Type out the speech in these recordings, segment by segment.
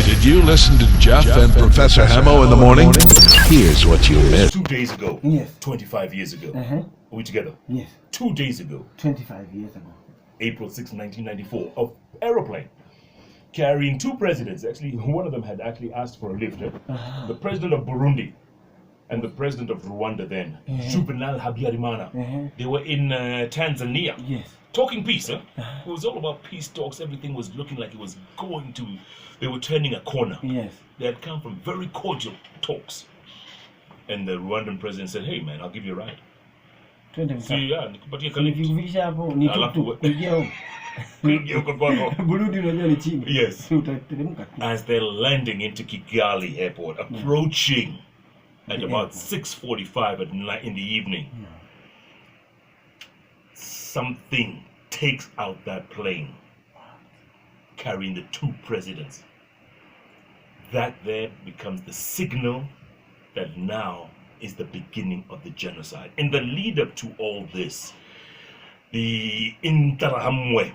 Did you listen to Jeff and Professor Hamo in the morning? Here's what you missed. 2 days ago. Yes. 25 years ago. Are we together? Yes. 2 days ago. 25 years ago. April 6, 1994. An aeroplane carrying two presidents. Actually, one of them had actually asked for a lift. The president of Burundi and the president of Rwanda then, Juvenal Habyarimana. They were in Tanzania. Yes. Talking peace, It was all about peace talks. Everything was looking like it was going to... They were turning a corner. Yes. They had come from very cordial talks. And the Rwandan president said, hey man, I'll give you a ride. See, yeah, but you can... Yes. As they're landing into Kigali airport, approaching at about 6:45 in the evening, something takes out that plane carrying the two presidents. That there becomes the signal that now is the beginning of the genocide. In the lead up to all this, the Interahamwe,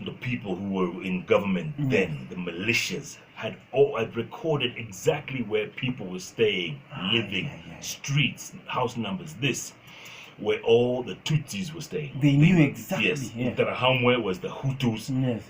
the people who were in government then, the militias, had recorded exactly where people were staying, living, streets, house numbers, where all the Tutsis were staying. They knew exactly. Yes, Interahamwe was the Hutus. Yes.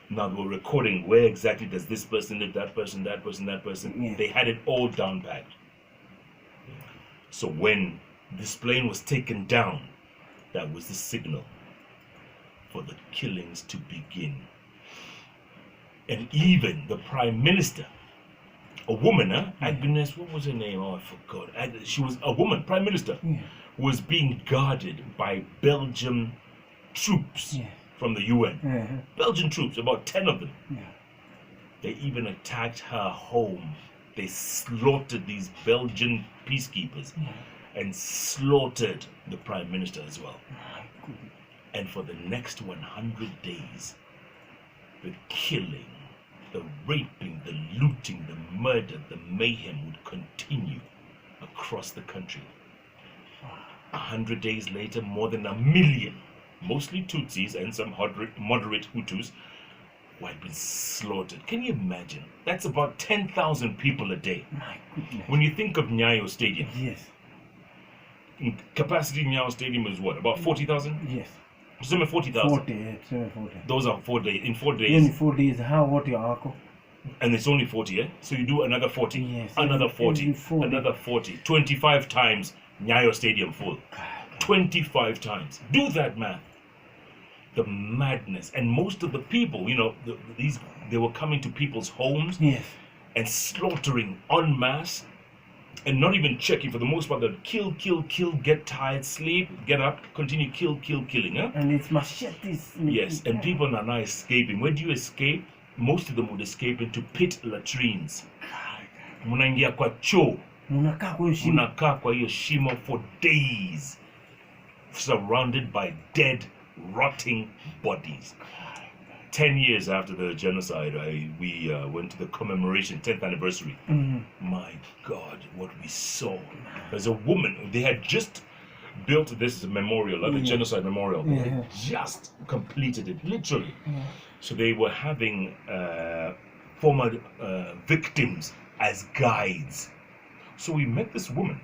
Now they were recording where exactly does this person live, that person, that person, that person. Yes. They had it all down packed. So when this plane was taken down, that was the signal for the killings to begin. And even the prime minister, a woman, Agnes, what was her name? Oh, I forgot. She was a woman, prime minister, was being guarded by Belgian troops from the UN. Belgian troops, about 10 of them. They even attacked her home. They slaughtered these Belgian peacekeepers and slaughtered the prime minister as well. And for the next 100 days, the killing, the raping, the looting, the murder, the mayhem would continue across the country. 100 days later, more than 1 million, mostly Tutsis and some moderate Hutus, had been slaughtered. Can you imagine? That's about 10,000 people a day. My goodness. When you think of Nyayo Stadium, capacity Nyayo Stadium is what? About 40,000? Yes. Some 40,000. 40. Those are 4 days. In 4 days. In 4 days, what your uncle? And it's only 40, eh? So you do another 40. Yes. Another 40. Another 40. 25 times Nyayo Stadium full. 25 times. Do that math. The madness. And most of the people, they were coming to people's homes and slaughtering en masse and not even checking. For the most part, they'd kill, get tired, sleep, get up, continue, killing. And it's machetes. Yes, and people are now escaping. Where do you escape? Most of them would escape into pit latrines. Munaingia kwa choo. Munakaa kwa hiyo shimo for days, surrounded by dead, rotting bodies. 10 years after the genocide, we went to the commemoration, 10th anniversary. My God, what we saw. There's a woman, they had just built this memorial, the genocide memorial. They had just completed it, literally. So they were having former victims as guides. So we met this woman.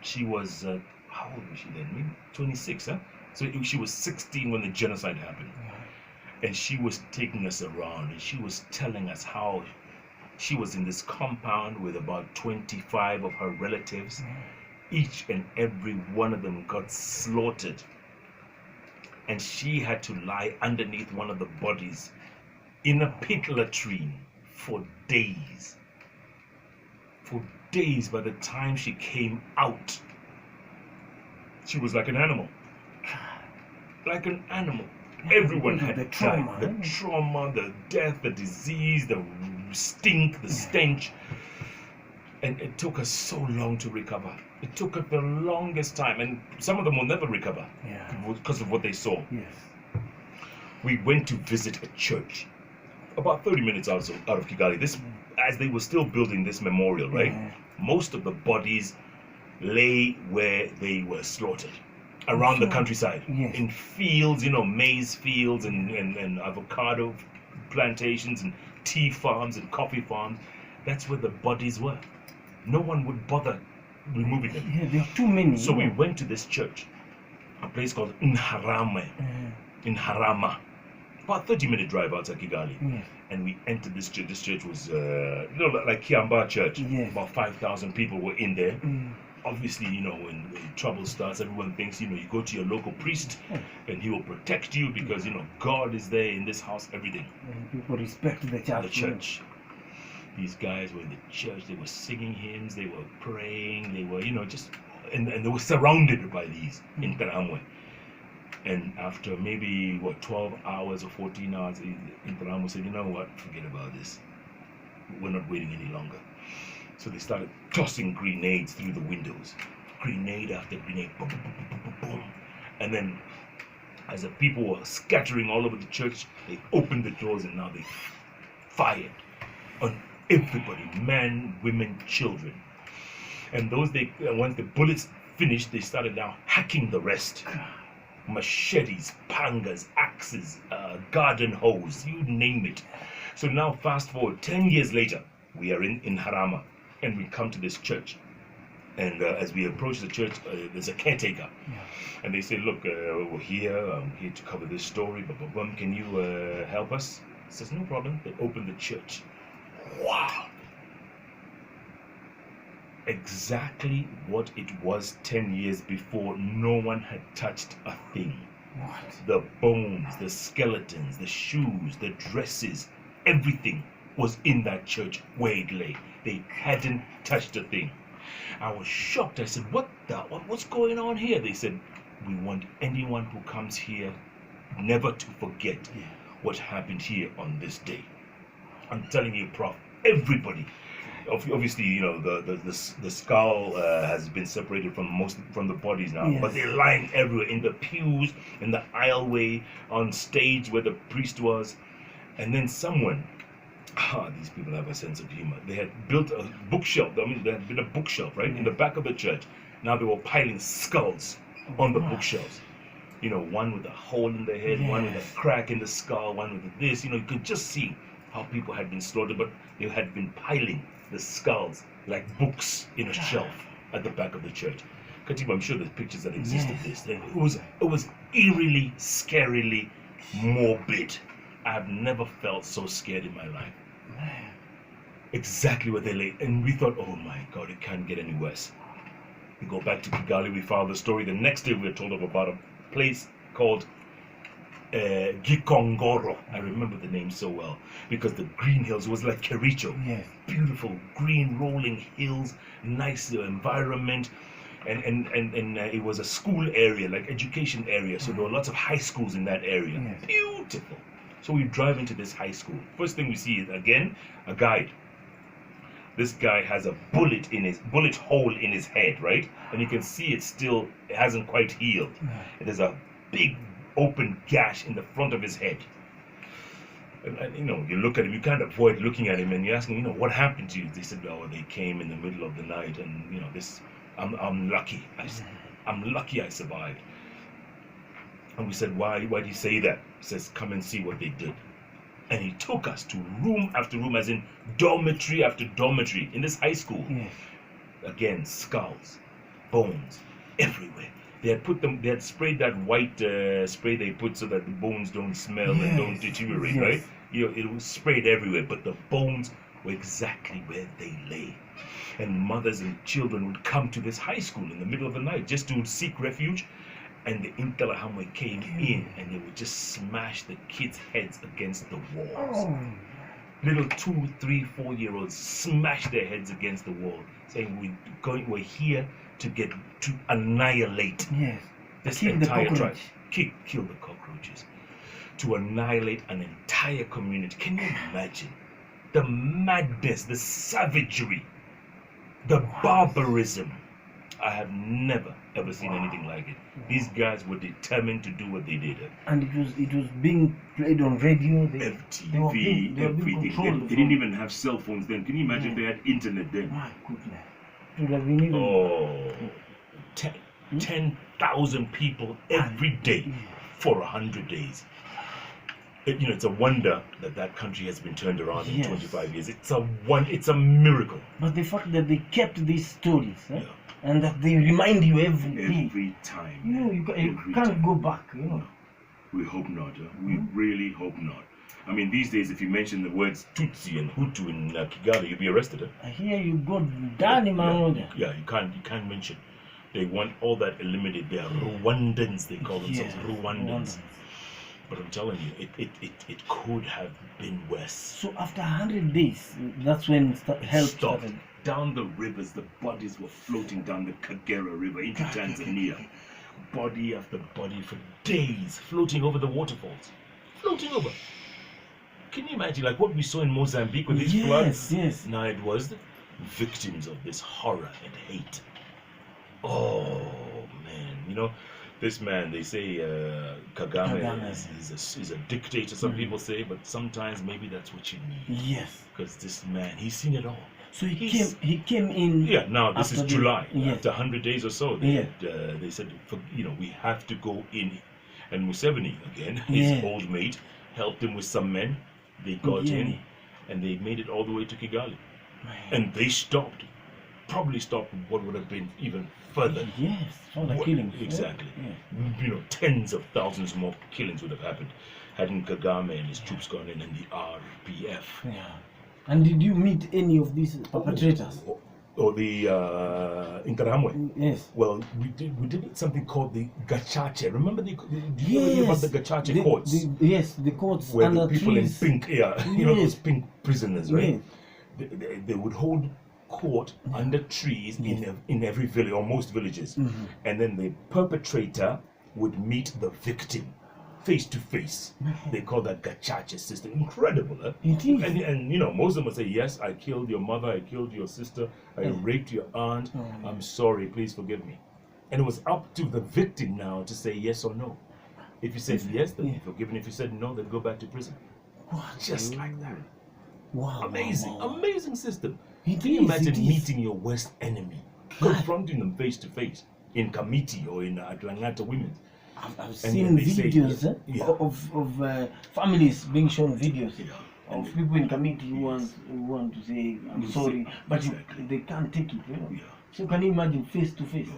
She was, how old was she then? Maybe 26, huh? So she was 16 when the genocide happened. And she was taking us around and she was telling us how she was in this compound with about 25 of her relatives. Each and every one of them got slaughtered. And she had to lie underneath one of the bodies in a pit latrine for days. For days. By the time she came out, she was like an animal. Like an animal. Everyone had the trauma. The trauma, the death, the disease, the stink, the stench. And it took us so long to recover. It took us the longest time. And some of them will never recover because of what they saw. Yes. We went to visit a church about 30 minutes out of Kigali. As they were still building this memorial, right? Most of the bodies lay where they were slaughtered. Around the countryside, in fields, maize fields and avocado plantations and tea farms and coffee farms. That's where the bodies were. No one would bother removing them. Yeah, there are too many. So we went to this church, a place called Nharama, in Harama, about 30-minute drive outside Kigali. Yes. And we entered this church. This church was, like Kiamba Church. Yes. About 5,000 people were in there. Obviously, when trouble starts, everyone thinks, you go to your local priest and he will protect you because, God is there in this house, everything. And people respect the church. The church. These guys were in the church, they were singing hymns, they were praying, they were, and they were surrounded by these in Teramwe. And after maybe, 12 hours or 14 hours, Interamwe said, you know what, forget about this. We're not waiting any longer. So they started tossing grenades through the windows. Grenade after grenade, boom, boom, boom, boom, boom, boom. And then, as the people were scattering all over the church, they opened the doors and now they fired on everybody, men, women, children. And once the bullets finished, they started now hacking the rest. Machetes, pangas, axes, garden hose, you name it. So now fast forward 10 years later, we are in Harama, and we come to this church. And as we approach the church, there's a caretaker. And they say, look, we're here, I'm here to cover this story, but can you help us? He says, no problem. They open the church. Wow. Exactly what it was 10 years before. No one had touched a thing. What? The bones, the skeletons, the shoes, the dresses, everything was in that church where it lay. They hadn't touched a thing. I was shocked. I said, what's going on here? They said, we want anyone who comes here never to forget what happened here on this day. I'm telling you, Prof, everybody. Obviously, the skull has been separated from the bodies now, Yes. but they're lying everywhere in the pews, in the aisleway, on stage where the priest was, and then someone. These people have a sense of humor. They had built a bookshelf. There had been a bookshelf right in the back of the church. Now they were piling skulls on the bookshelves. One with a hole in the head, one with a crack in the skull, one with this. You could just see how people had been slaughtered, but they had been piling the skulls like books in a shelf at the back of the church. Katiba, I'm sure there's pictures that exist of this. It was eerily, scarily morbid. I have never felt so scared in my life. Exactly where they lay. And we thought, oh my God, it can't get any worse. We go back to Kigali, we found the story. The next day we were told about a place called Gikongoro. I remember the name so well because the green hills was like Kericho. Yes. Beautiful green rolling hills, nice environment. And it was a school area, like education area. So there were lots of high schools in that area. Yes. Beautiful. So we drive into this high school. First thing we see is, again, a guide. This guy has a bullet hole in his head, right? And you can see it hasn't quite healed. There's a big open gash in the front of his head. And you look at him, you can't avoid looking at him, and you're asking, what happened to you? They said, oh, they came in the middle of the night, and I'm lucky. I'm lucky I survived. And we said, why do you say that? He says, come and see what they did. And he took us to room after room, as in dormitory after dormitory in this high school. Yes. Again, skulls, bones, everywhere. They had sprayed that white spray they put so that the bones don't smell and don't deteriorate, right? It was sprayed everywhere, but the bones were exactly where they lay. And mothers and children would come to this high school in the middle of the night just to seek refuge. And the Interahamwe came in and they would just smash the kids' heads against the walls. Little 2, 3, 4-year-olds smash their heads against the wall, saying we're here to annihilate this entire tribe. Kill the cockroaches. To annihilate an entire community. Can you imagine the madness, the savagery, the barbarism? I have never ever seen anything like it. These guys were determined to do what they did. And it was being played on radio. FTV, everything. They didn't even have cell phones then. Can you imagine if they had internet then? My goodness. It would have been even 10,000 people every day for 100 days. it's a wonder that that country has been turned around in Yes. 25 years. It's a miracle. But the fact that they kept these stories, Yeah. and that they remind you every day, Every time. you know, you Every can't time. go back, you know. We hope not. We really hope not. I mean, these days, if you mention the words Tutsi and Hutu in Kigali, you'll be arrested. I hear you go down in Mamoja. Yeah, you can't mention. They want all that eliminated. They are Rwandans. They call themselves Rwandans. But I'm telling you, it could have been worse. So after 100 days, that's when help Stopped. started. Down the rivers, the bodies were floating down the Kagera River into Tanzania. Body after body for days, floating over the waterfalls. Floating over. Can you imagine, like what we saw in Mozambique with these floods? Yes. Now it was the victims of this horror and hate. Oh, man. You know, this man, they say Kagame is a dictator, some people say, but sometimes maybe that's what you need. Yes. Because this man, he's seen it all. So he came in. Yeah, now this is after July. Yes. After 100 days or so, they said, we have to go in. And Museveni, again, his old mate, helped him with some men. They got in, and they made it all the way to Kigali. And they probably stopped what would have been even further. Yes, all the killings. Exactly. Yeah. Tens of thousands more killings would have happened hadn't Kagame and his troops gone in and the RPF. Yeah. And did you meet any of these perpetrators? Or the Interahamwe? Yes. Well, we did something called the Gachache. Remember do you ever hear about the Gachache courts? Yes, the courts Where under the people trees. in pink, those pink prisoners, right? Yes. They would hold court under trees in every village or most villages, and then the perpetrator would meet the victim face to face. They call that gachache system. Incredible, huh? It is. And most of them would say, yes, I killed your mother, I killed your sister, I raped your aunt, I'm sorry, please forgive me. And it was up to the victim now to say yes or no. If you said yes, they'll be forgiven. If you said no, they'll go back to prison. Just like that. Wow. Amazing, amazing system. It Can you is, imagine it is. meeting your worst enemy, confronting them face to face in Kamiti or in Atlanta Women? I've seen they say, videos yeah. of families being shown videos of And people in committee who want to say I'm sorry, but they can't take it. Yeah. So can you imagine face to face?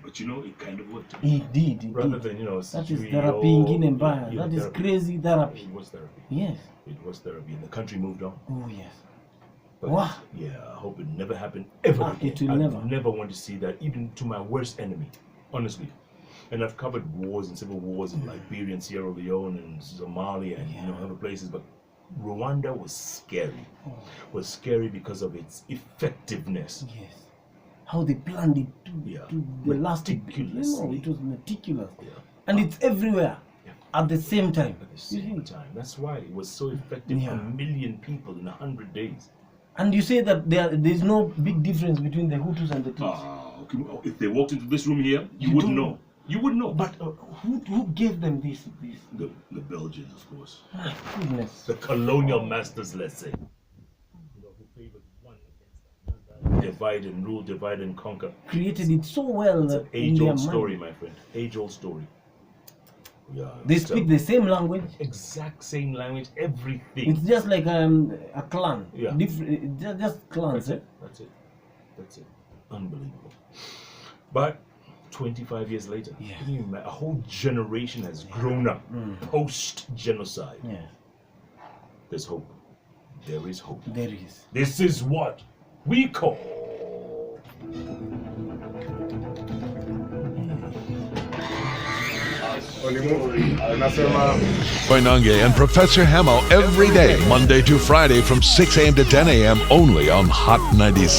But it kind of worked. It did. Rather than that is surgery therapy in Guinea. yeah, That is therapy. crazy therapy. It was therapy. Yes. It was therapy, and the country moved on. Oh yes. But Wow. yeah, I hope it never happened ever again. It will I never. never want to see that, even to my worst enemy, honestly. And I've covered wars and civil wars in Liberia and Sierra Leone and Somalia and other places, but Rwanda was scary. Was scary because of its effectiveness. Yes. How they planned it to the last. Meticulously. It was meticulous, Yeah. and it's everywhere at the same time. At the same time. That's why it was so effective. Yeah. 1 million people in 100 days. And you say that there's no big difference between the Hutus and the Tutsis. If they walked into this room here, you wouldn't know. You wouldn't know. But who gave them this? The Belgians, of course. My goodness. The colonial masters, let's say. Who favored one against another. Divide and rule, divide and conquer. Created it so well It's that an in their age-old story, mind, my friend. Age-old story. Yeah. they speak the same language. exact same language, everything. It's just like a clan. Yeah. Different, just clans. That's it. Unbelievable. But 25 years later, can you imagine? A whole generation has grown up post-genocide. Yeah. There's hope. There is hope. There is. This is what we call Koinange and Professor Hamo every day, Monday to Friday from 6 a.m. to 10 a.m. only on Hot 96.